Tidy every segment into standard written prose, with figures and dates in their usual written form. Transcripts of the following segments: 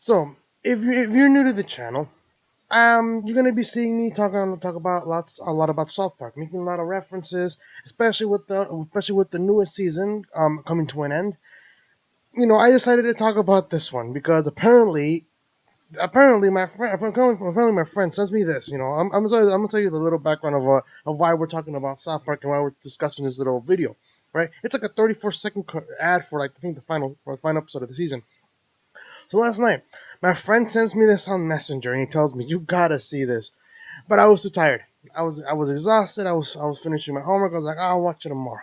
So, if you're new to the channel, you're gonna be seeing me talk about a lot about South Park, making a lot of references, especially with the newest season coming to an end. I decided to talk about this one because apparently my friend sends me this. I'm gonna tell you the little background of why we're talking about South Park and why we're discussing this little video. Right? It's like a 34-second ad for, like, I think the final episode of the season. So last night, my friend sends me this on Messenger and he tells me, "You gotta see this." But I was too tired. I was exhausted. I was finishing my homework. I was like, "I'll watch it tomorrow."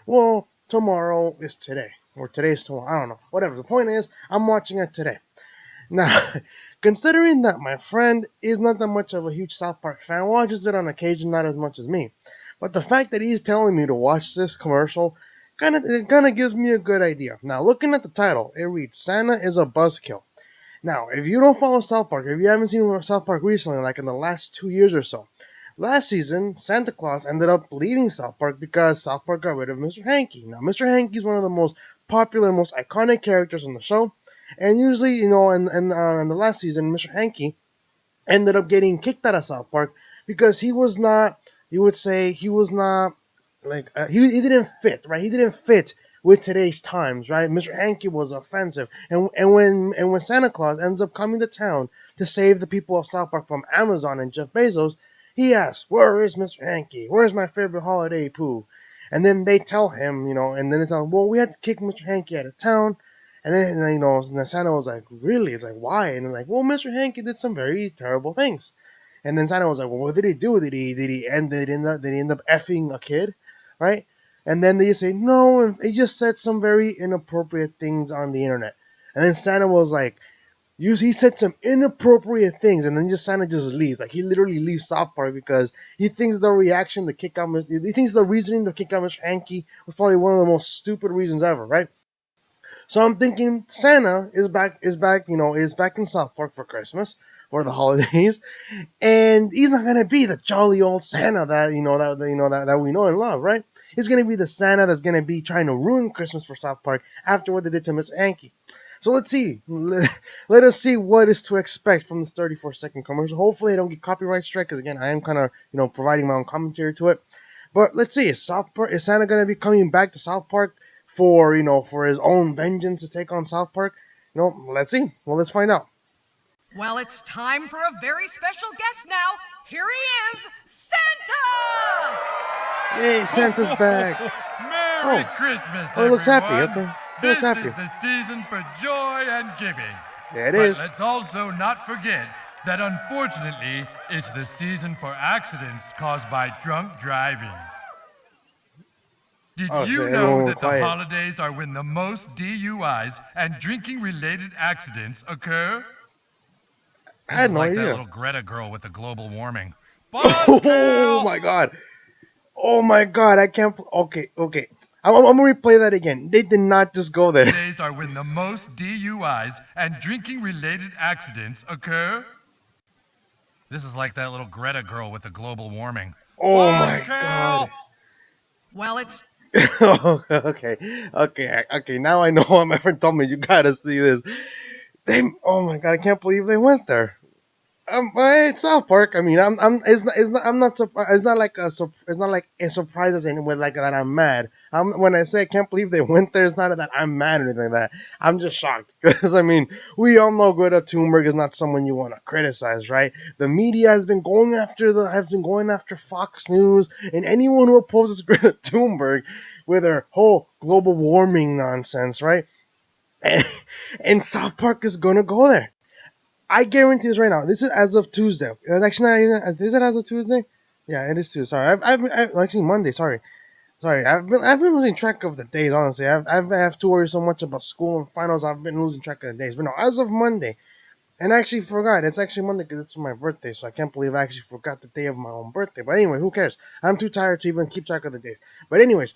Well, tomorrow is today, or today's tomorrow. I don't know. Whatever. The point is, I'm watching it today. Now, considering that my friend is not that much of a huge South Park fan, watches it on occasion, not as much as me. But the fact that he's telling me to watch this commercial kind of gives me a good idea. Now, looking at the title, it reads Santa is a buzzkill. Now, if you don't follow South Park, if you haven't seen South Park recently, like in the last 2 years or so, last season, Santa Claus ended up leaving South Park because South Park got rid of Mr. Hanky. Now, Mr. Hanky is one of the most popular, most iconic characters on the show, and usually, in the last season, Mr. Hanky ended up getting kicked out of South Park because he was not. You would say he was not like he didn't fit, right? He didn't fit with today's times, right? Mr. Hanky was offensive, and when Santa Claus ends up coming to town to save the people of South Park from Amazon and Jeff Bezos, he asks, "Where is Mr. Hanky? Where's my favorite holiday poo?" And then they tell him, and then they tell him, "Well, we had to kick Mr. Hanky out of town." And then Santa was like, "Really?" It's like, "Why?" And they're like, "Well, Mr. Hanky did some very terrible things." And then Santa was like, "Well, what did he do? Did he end up effing a kid, right?" And then they just say, "No, he just said some very inappropriate things on the internet." And then Santa was like, he said some inappropriate things, and then just Santa just leaves. Like, he literally leaves South Park because he thinks he thinks the reasoning to kick out Mr. Hanky was probably one of the most stupid reasons ever, right? So I'm thinking Santa is back in South Park for Christmas or the holidays, and he's not gonna be the jolly old Santa that we know and love, right? He's gonna be the Santa that's gonna be trying to ruin Christmas for South Park after what they did to Mr. Hanky. So let's see. Let us see what is to expect from this 34-second commercial. Hopefully, I don't get copyright strike because, again, I am kind of providing my own commentary to it. But let's see. Is Santa gonna be coming back to South Park for his own vengeance to take on South Park? Let's see. Well, let's find out. Well, it's time for a very special guest now. Here he is, Santa! Yay, Santa's back. Merry Oh, Christmas, he looks happy. everyone! Okay, he looks This happy. is the season for joy and giving. There it But is. let's also not forget that unfortunately, it's the season for accidents caused by drunk driving. Did Oh, you shit, know everyone went that the quiet. holidays are when the most DUIs and drinking related accidents occur? I This had is no like that idea. little Greta girl with the global warming. Oh Buzzkill! my god. Oh my god. I can't. Okay, okay. I'm gonna replay that again. They did not just go there. Days are when the most DUIs and drinking related accidents occur. This is like that little Greta girl with the global warming. Oh my Buzzkill! god. Well, it's Okay, okay. Now I know why my friend told me you gotta see this. Oh my god, I can't believe they went there. It's South Park. I mean, I'm not surprised. It's not like a surprise as in with like that. I'm mad. When I say I can't believe they went there, it's not that I'm mad or anything like that. I'm just shocked because I mean, we all know Greta Thunberg is not someone you want to criticize, right? The media has been going after Fox News and anyone who opposes Greta Thunberg with her whole global warming nonsense, right? And, and South Park is gonna go there. I guarantee this right now. This is as of Tuesday. It's actually not even. Is it as of Tuesday? Yeah, it is Tuesday. Sorry, actually Monday. Sorry. I've been losing track of the days. Honestly, I have to worry so much about school and finals. I've been losing track of the days. But no, as of Monday, and I actually forgot. It's actually Monday because it's my birthday. So I can't believe I actually forgot the day of my own birthday. But anyway, who cares? I'm too tired to even keep track of the days. But anyways,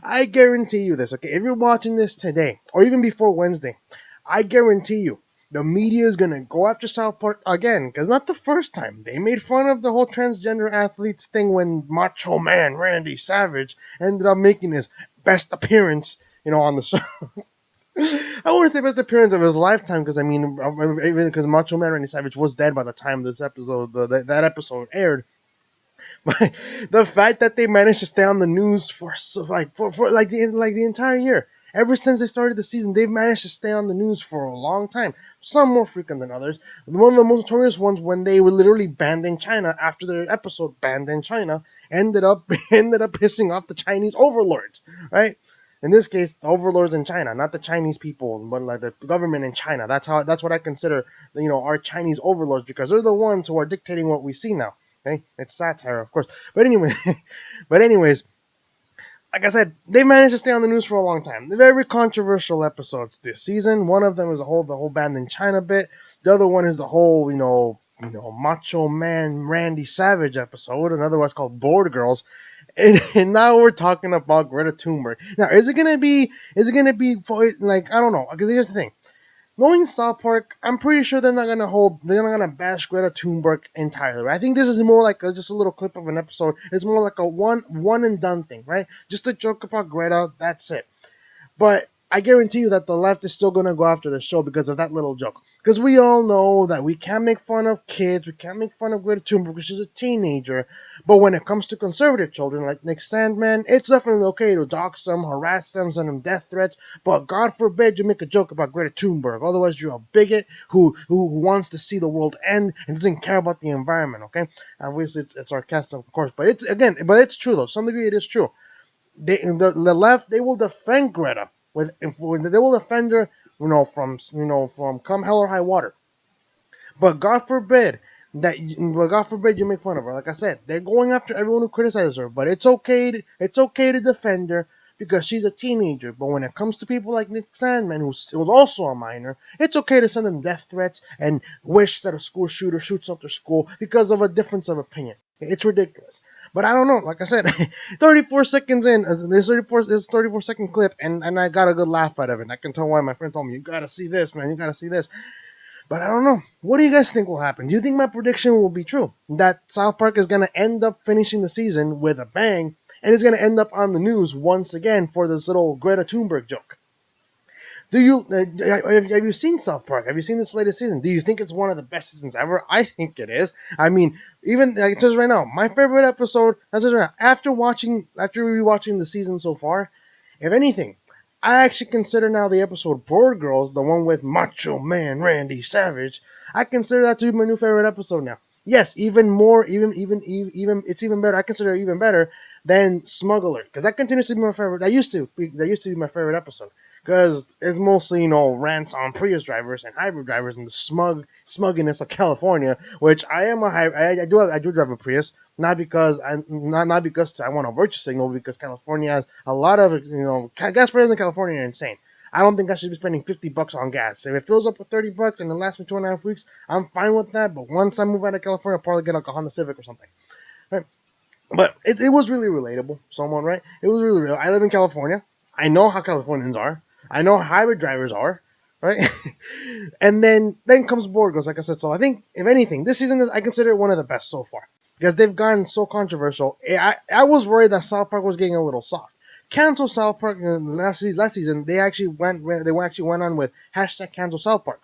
I guarantee you this. Okay, if you're watching this today or even before Wednesday, I guarantee you the media is gonna go after South Park again, because not the first time. They made fun of the whole transgender athletes thing when Macho Man Randy Savage ended up making his best appearance, on the show. I wouldn't say best appearance of his lifetime because I mean, even because Macho Man Randy Savage was dead by the time this episode, that episode aired. But the fact that they managed to stay on the news for the entire year, ever since they started the season, they've managed to stay on the news for a long time. Some more frequent than others. One of the most notorious ones when they were literally banned in China after their episode banned in China ended up ended up pissing off the Chinese overlords, right? In this case, the overlords in China, not the Chinese people, but like the government in China. That's what I consider, our Chinese overlords because they're the ones who are dictating what we see now. Okay, it's satire, of course. But anyway, but anyways, like I said, they managed to stay on the news for a long time. They're very controversial episodes this season. One of them is the whole band in China bit. The other one is the whole Macho Man Randy Savage episode. Another one's called Bored Girls. And now we're talking about Greta Thunberg. Now, is it gonna be? Is it gonna be like I don't know? Because here's the thing. Knowing South Park, I'm pretty sure they're not gonna bash Greta Thunberg entirely. I think this is more like just a little clip of an episode. It's more like a one and done thing, right? Just a joke about Greta, that's it. But I guarantee you that the left is still going to go after the show because of that little joke. Because we all know that we can't make fun of kids, we can't make fun of Greta Thunberg because she's a teenager. But when it comes to conservative children like Nick Sandman, it's definitely okay to dox them, harass them, send them death threats. But God forbid you make a joke about Greta Thunberg. Otherwise, you're a bigot who wants to see the world end and doesn't care about the environment. Okay, obviously it's sarcastic, of course, but it's true though. To some degree, it is true. The left they will defend Greta they will defend her from come hell or high water. But God forbid you make fun of her. Like I said, they're going after everyone who criticizes her. But it's okay to defend her because she's a teenager. But when it comes to people like Nick Sandman, who's also a minor, it's okay to send them death threats and wish that a school shooter shoots up their school because of a difference of opinion. It's ridiculous. But I don't know. Like I said, 34 seconds in, this 34-second clip, and I got a good laugh out of it. And I can tell why my friend told me, you gotta see this, man. You gotta see this. But I don't know. What do you guys think will happen? Do you think my prediction will be true? That South Park is going to end up finishing the season with a bang, and it's going to end up on the news once again for this little Greta Thunberg joke? Have you seen South Park? Have you seen this latest season? Do you think it's one of the best seasons ever? I think it is. I mean, even like it says right now, my favorite episode. That says right now, after rewatching the season so far, if anything, I actually consider now the episode Bored Girls, the one with Macho Man Randy Savage. I consider that to be my new favorite episode now. Yes, even more, even it's even better. I consider it even better than Smuggler because that continues to be my favorite. That used to be my favorite episode because it's mostly rants on Prius drivers and hybrid drivers and the smugginess of California, which I am a I do drive a Prius. Not because I want a virtue signal, because California has a lot of gas prices in California are insane. I don't think I should be spending $50 on gas. If it fills up with $30 and it lasts me 2.5 weeks, I'm fine with that. But once I move out of California, I'll probably get like a Honda Civic or something. Right? But it was really relatable, someone, right? It was really real. I live in California. I know how Californians are. I know how hybrid drivers are, right? And then comes Board Girls, like I said. So I think, if anything, this season I consider it one of the best so far because they've gotten so controversial. I was worried that South Park was getting a little soft. Cancel South Park last season. They actually went on with hashtag cancel South Park.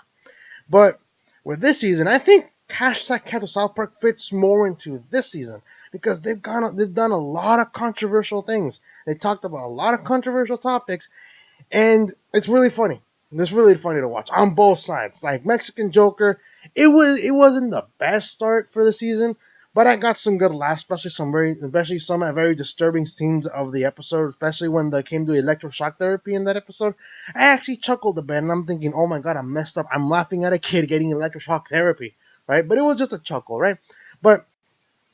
But with this season, I think hashtag cancel South Park fits more into this season because they've done a lot of controversial things. They talked about a lot of controversial topics, and it's really funny. It's really funny to watch on both sides. Like Mexican Joker, it wasn't the best start for the season, but I got some good laughs, especially some very disturbing scenes of the episode, especially when they came to electroshock therapy in that episode. I actually chuckled a bit, and I'm thinking, oh my god, I'm messed up. I'm laughing at a kid getting electroshock therapy, right? But it was just a chuckle, right? But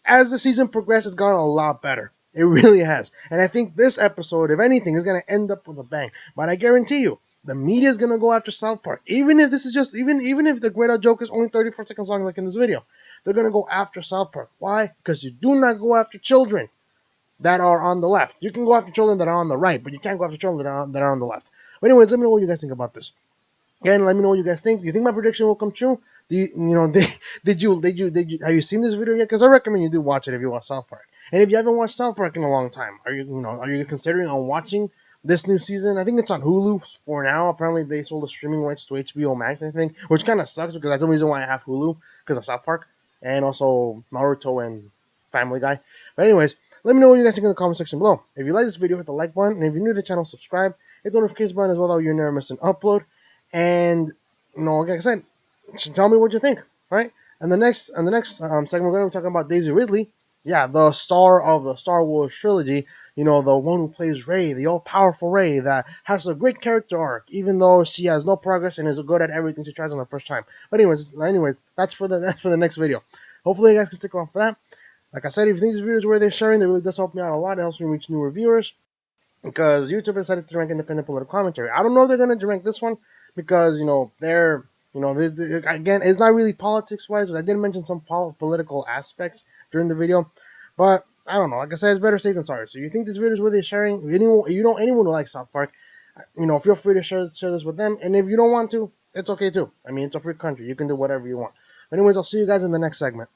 as the season progressed, it's gotten a lot better. It really has. And I think this episode, if anything, is going to end up with a bang. But I guarantee you, the media is going to go after South Park. Even if this is even if the Greta joke is only 34 seconds long, like in this video, they're going to go after South Park. Why? Because you do not go after children that are on the left. You can go after children that are on the right, but you can't go after children that are on the left. But anyways, let me know what you guys think about this. Again, let me know what you guys think. Do you think my prediction will come true? Do you, you know, have you seen this video yet? Because I recommend you do watch it if you watch South Park. And if you haven't watched South Park in a long time, are you considering on watching this new season. I think it's on Hulu for now. Apparently, they sold the streaming rights to HBO Max, I think, which kind of sucks because that's the reason why I have Hulu because of South Park and also Naruto and Family Guy. But anyways, let me know what you guys think in the comment section below. If you like this video, hit the like button, and if you're new to the channel, subscribe. Hit the notification button as well, so you never miss an upload. And like I said, tell me what you think. All right. And the next segment, we're going to be talking about Daisy Ridley. Yeah, the star of the Star Wars trilogy. The one who plays Rey, the all-powerful Rey that has a great character arc, even though she has no progress and is good at everything she tries on the first time. But anyways, that's for the next video. Hopefully, you guys can stick around for that. Like I said, if you think this video is worth sharing, that really does help me out a lot. It helps me reach new reviewers because YouTube decided to rank independent political commentary. I don't know if they're going to rank this one because they're again, it's not really politics wise. I did mention some political aspects during the video, but I don't know. Like I said, it's better safe than sorry. So you think this video is worth sharing? If you know anyone who likes South Park, feel free to share this with them. And if you don't want to, it's okay too. I mean, it's a free country. You can do whatever you want. Anyways, I'll see you guys in the next segment.